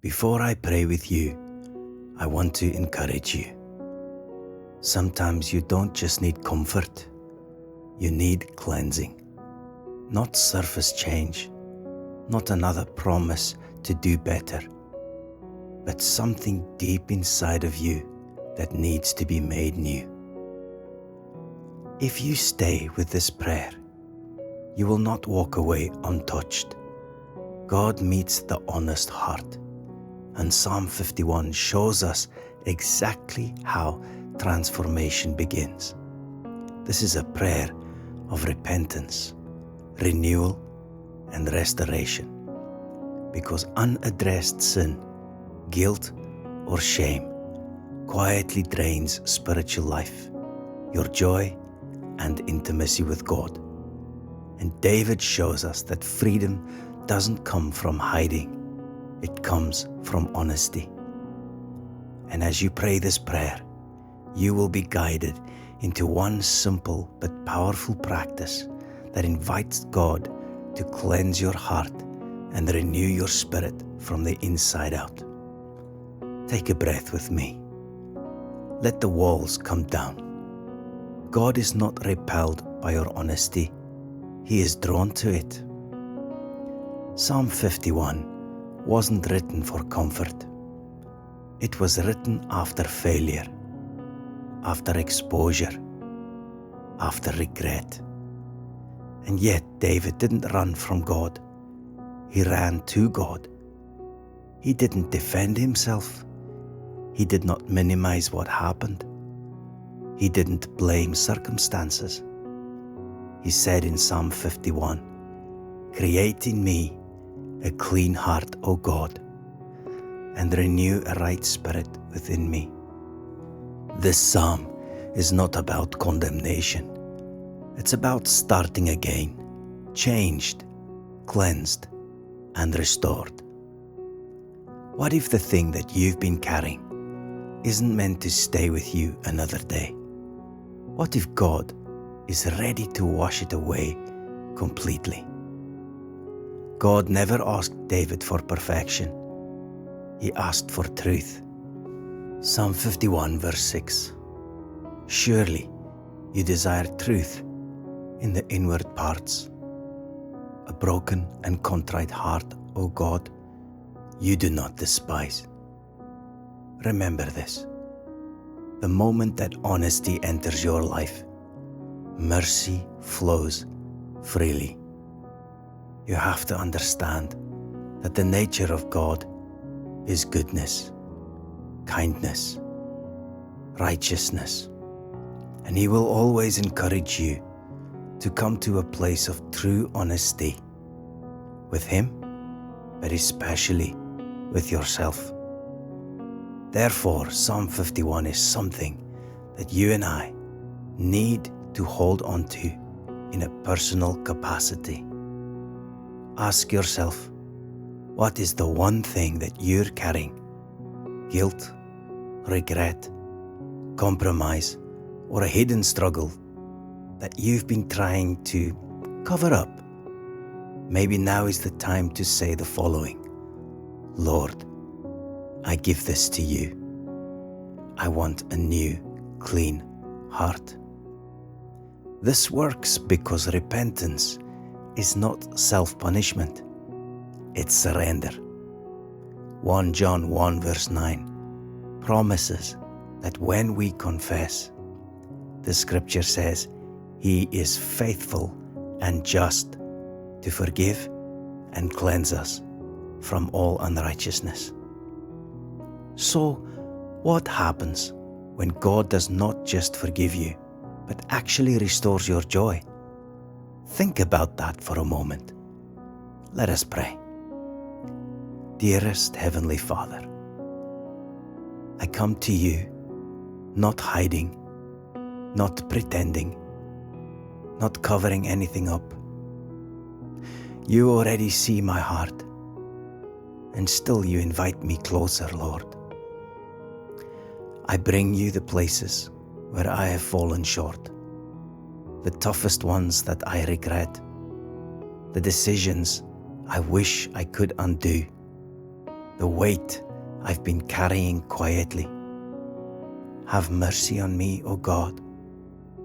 Before I pray with you, I want to encourage you. Sometimes you don't just need comfort, you need cleansing. Not surface change, not another promise to do better, but something deep inside of you that needs to be made new. If you stay with this prayer, you will not walk away untouched. God meets the honest heart, and Psalm 51 shows us exactly how transformation begins. This is a prayer of repentance, renewal, and restoration, because unaddressed sin, guilt, or shame quietly drains spiritual life, your joy, and intimacy with God. And David shows us that freedom doesn't come from hiding, it comes from honesty. And as you pray this prayer, you will be guided into one simple but powerful practice that invites God to cleanse your heart and renew your spirit from the inside out. Take a breath with me. Let the walls come down. God is not repelled by your honesty. He is drawn to it. Psalm 51 wasn't written for comfort. It was written after failure, after exposure, after regret. And yet David didn't run from God. He ran to God. He didn't defend himself. He did not minimize what happened. He didn't blame circumstances. He said in Psalm 51, "Create in me a clean heart, O God, and renew a right spirit within me." This psalm is not about condemnation. It's about starting again, changed, cleansed, and restored. What if the thing that you've been carrying isn't meant to stay with you another day? What if God is ready to wash it away completely? God never asked David for perfection. He asked for truth. Psalm 51 verse 6. Surely you desire truth in the inward parts. A broken and contrite heart, O God, you do not despise. Remember this. The moment that honesty enters your life, mercy flows freely. You have to understand that the nature of God is goodness, kindness, righteousness, and He will always encourage you to come to a place of true honesty with Him, but especially with yourself. Therefore, Psalm 51 is something that you and I need to hold on to in a personal capacity. Ask yourself, what is the one thing that you're carrying? Guilt, regret, compromise, or a hidden struggle that you've been trying to cover up? Maybe now is the time to say the following: Lord, I give this to you. I want a new, clean heart. This works because repentance is not self-punishment. It's surrender. 1 John 1 verse 9 promises that when we confess, the scripture says, He is faithful and just to forgive and cleanse us from all unrighteousness. So, what happens when God does not just forgive you, but actually restores your joy? Think about that for a moment. Let us pray. Dearest Heavenly Father, I come to you, not hiding, not pretending, not covering anything up. You already see my heart, and still you invite me closer, Lord. I bring you the places where I have fallen short, the toughest ones that I regret, the decisions I wish I could undo. the weight I've been carrying quietly. Have mercy on me, O God,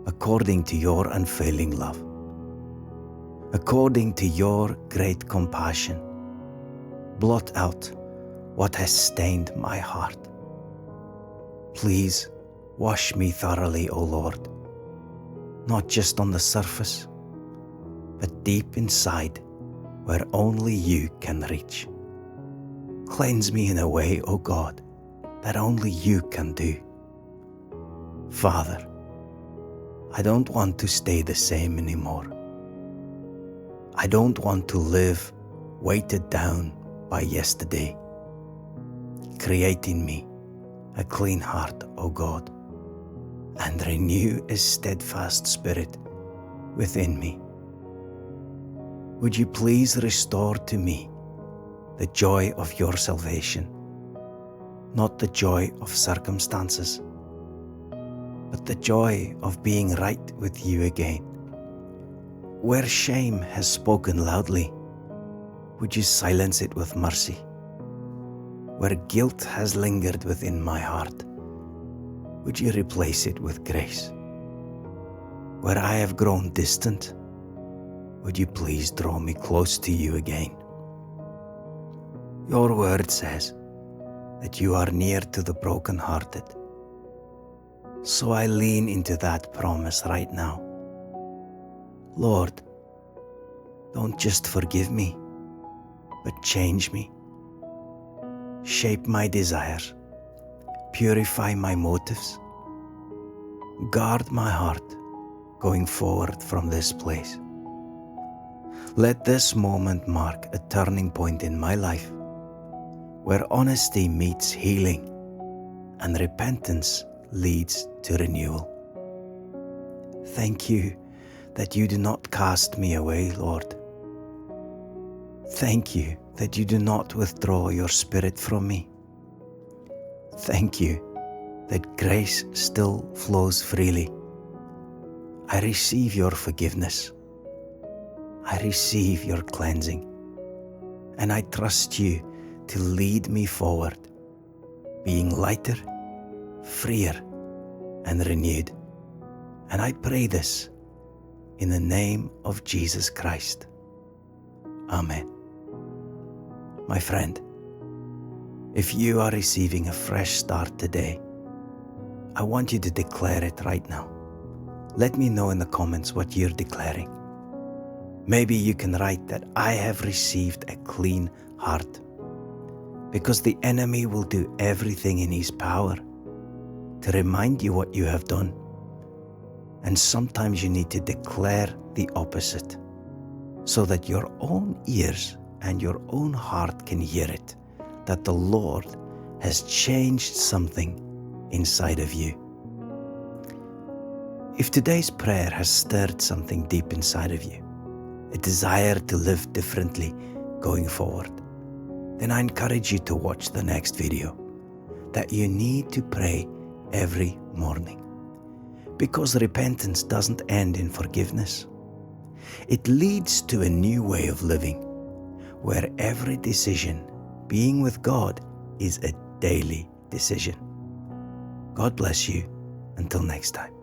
according to your unfailing love. According to your great compassion, blot out what has stained my heart. Please wash me thoroughly, O Lord, not just on the surface, but deep inside where only you can reach. Cleanse me in a way, O God, that only you can do. Father, I don't want to stay the same anymore. I don't want to live weighted down by yesterday. Create in me a clean heart, O God, and renew a steadfast spirit within me. Would you please restore to me the joy of your salvation, not the joy of circumstances, but the joy of being right with you again. Where shame has spoken loudly, would you silence it with mercy? Where guilt has lingered within my heart, would you replace it with grace? Where I have grown distant, would you please draw me close to you again? Your word says that you are near to the brokenhearted. So I lean into that promise right now. Lord, don't just forgive me, but change me. Shape my desires, purify my motives, guard my heart going forward from this place. Let this moment mark a turning point in my life, where honesty meets healing and repentance leads to renewal. Thank you that you do not cast me away, Lord. Thank you that you do not withdraw your Spirit from me. Thank you that grace still flows freely. I receive your forgiveness. I receive your cleansing, and I trust you to lead me forward, being lighter, freer, and renewed. And I pray this in the name of Jesus Christ. Amen. My friend, if you are receiving a fresh start today, I want you to declare it right now. Let me know in the comments what you're declaring. Maybe you can write that I have received a clean heart, because the enemy will do everything in his power to remind you what you have done. And sometimes you need to declare the opposite so that your own ears and your own heart can hear it, that the Lord has changed something inside of you. If today's prayer has stirred something deep inside of you, a desire to live differently going forward, then I encourage you to watch the next video that you need to pray every morning. Because repentance doesn't end in forgiveness. It leads to a new way of living, where every decision, being with God, is a daily decision. God bless you. Until next time.